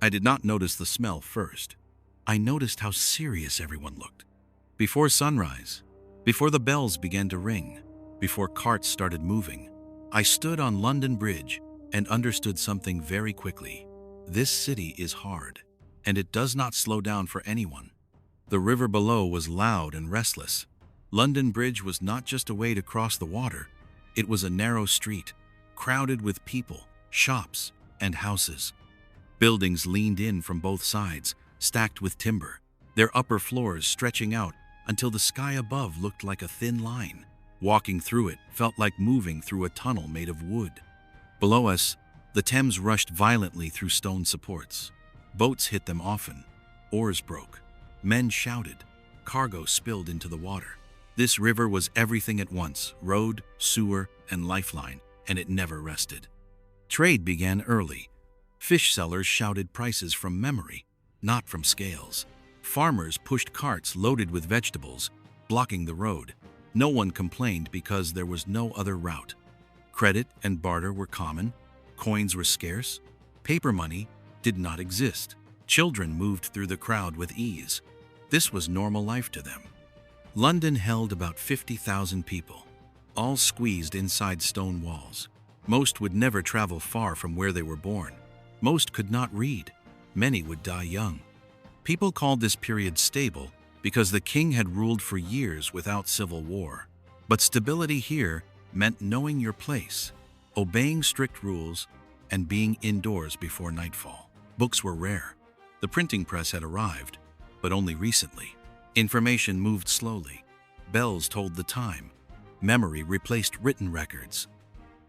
I did not notice the smell first. I noticed how serious everyone looked. Before sunrise, before the bells began to ring, before carts started moving, I stood on London Bridge and understood something very quickly. This city is hard, and it does not slow down for anyone. The river below was loud and restless. London Bridge was not just a way to cross the water, it was a narrow street, crowded with people, shops, and houses. Buildings leaned in from both sides, stacked with timber, their upper floors stretching out until the sky above looked like a thin line. Walking through it felt like moving through a tunnel made of wood. Below us, the Thames rushed violently through stone supports. Boats hit them often. Oars broke. Men shouted. Cargo spilled into the water. This river was everything at once, road, sewer, and lifeline, and it never rested. Trade began early. Fish sellers shouted prices from memory, not from scales. Farmers pushed carts loaded with vegetables, blocking the road. No one complained because there was no other route. Credit and barter were common. Coins were scarce. Paper money did not exist. Children moved through the crowd with ease. This was normal life to them. London held about 50,000 people, all squeezed inside stone walls. Most would never travel far from where they were born. Most could not read. Many would die young. People called this period stable because the king had ruled for years without civil war. But stability here meant knowing your place, obeying strict rules, and being indoors before nightfall. Books were rare. The printing press had arrived, but only recently. Information moved slowly. Bells told the time. Memory replaced written records.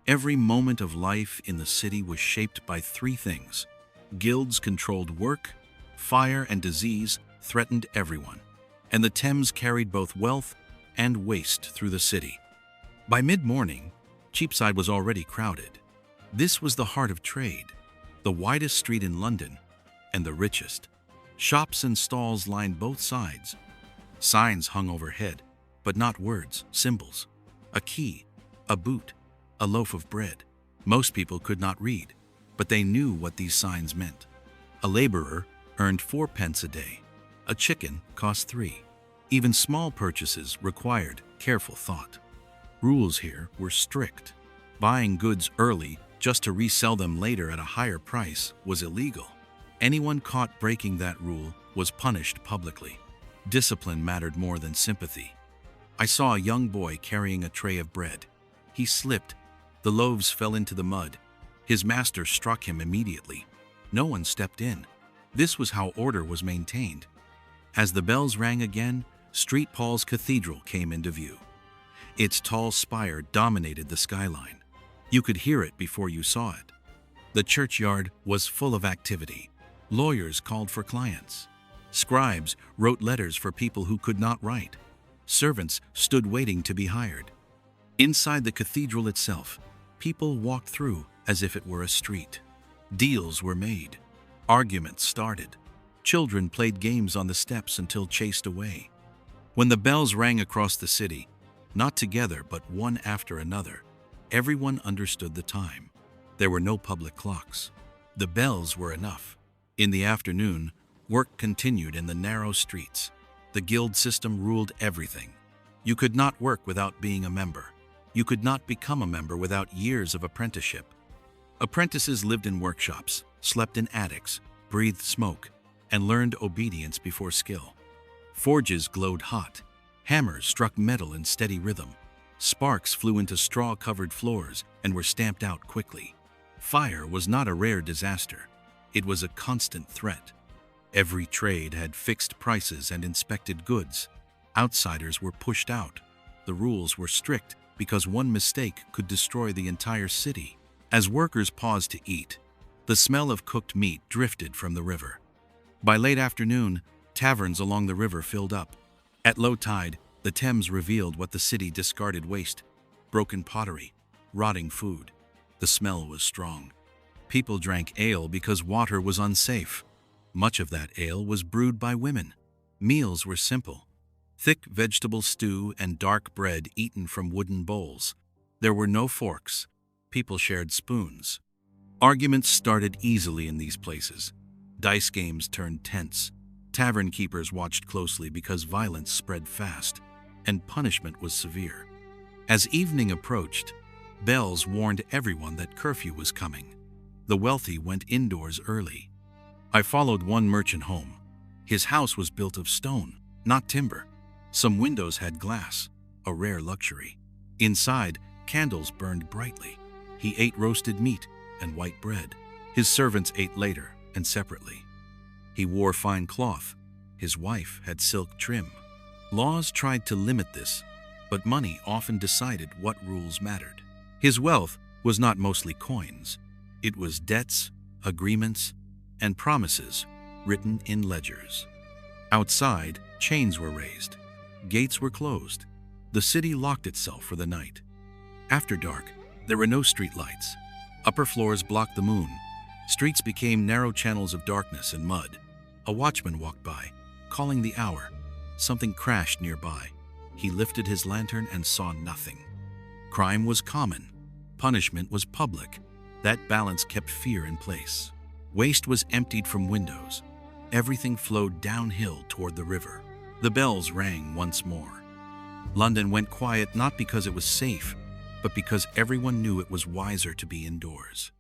Every moment of life in the city was shaped by three things. Guilds controlled work, fire and disease threatened everyone, and the Thames carried both wealth and waste through the city. By mid-morning, Cheapside was already crowded. This was the heart of trade, the widest street in London, and the richest. Shops and stalls lined both sides. Signs hung overhead, but not words, symbols. A key, a boot, a loaf of bread. Most people could not read, but they knew what these signs meant. A laborer earned 4 pence a day. A chicken cost 3. Even small purchases required careful thought. Rules here were strict. Buying goods early just to resell them later at a higher price was illegal. Anyone caught breaking that rule was punished publicly. Discipline mattered more than sympathy. I saw a young boy carrying a tray of bread. He slipped. The loaves fell into the mud. His master struck him immediately. No one stepped in. This was how order was maintained. As the bells rang again, St. Paul's Cathedral came into view. Its tall spire dominated the skyline. You could hear it before you saw it. The churchyard was full of activity. Lawyers called for clients. Scribes wrote letters for people who could not write. Servants stood waiting to be hired. Inside the cathedral itself, people walked through as if it were a street. Deals were made. Arguments started. Children played games on the steps until chased away. When the bells rang across the city, not together but one after another, everyone understood the time. There were no public clocks. The bells were enough. In the afternoon, work continued in the narrow streets. The guild system ruled everything. You could not work without being a member. You could not become a member without years of apprenticeship. Apprentices lived in workshops, slept in attics, breathed smoke, and learned obedience before skill. Forges glowed hot. Hammers struck metal in steady rhythm. Sparks flew into straw-covered floors and were stamped out quickly. Fire was not a rare disaster. It was a constant threat. Every trade had fixed prices and inspected goods. Outsiders were pushed out. The rules were strict because one mistake could destroy the entire city. As workers paused to eat, the smell of cooked meat drifted from the river. By late afternoon, taverns along the river filled up. At low tide, the Thames revealed what the city discarded: waste, broken pottery, rotting food. The smell was strong. People drank ale because water was unsafe. Much of that ale was brewed by women. Meals were simple: thick vegetable stew and dark bread eaten from wooden bowls. There were no forks. People shared spoons. Arguments started easily in these places. Dice games turned tense. Tavern keepers watched closely because violence spread fast, and punishment was severe. As evening approached, bells warned everyone that curfew was coming. The wealthy went indoors early. I followed one merchant home. His house was built of stone, not timber. Some windows had glass, a rare luxury. Inside, candles burned brightly. He ate roasted meat and white bread. His servants ate later and separately. He wore fine cloth. His wife had silk trim. Laws tried to limit this, but money often decided what rules mattered. His wealth was not mostly coins. It was debts, agreements, and promises written in ledgers. Outside, chains were raised. Gates were closed. The city locked itself for the night. After dark, there were no street lights. Upper floors blocked the moon. Streets became narrow channels of darkness and mud. A watchman walked by, calling the hour. Something crashed nearby. He lifted his lantern and saw nothing. Crime was common. Punishment was public. That balance kept fear in place. Waste was emptied from windows. Everything flowed downhill toward the river. The bells rang once more. London went quiet not because it was safe, but because everyone knew it was wiser to be indoors.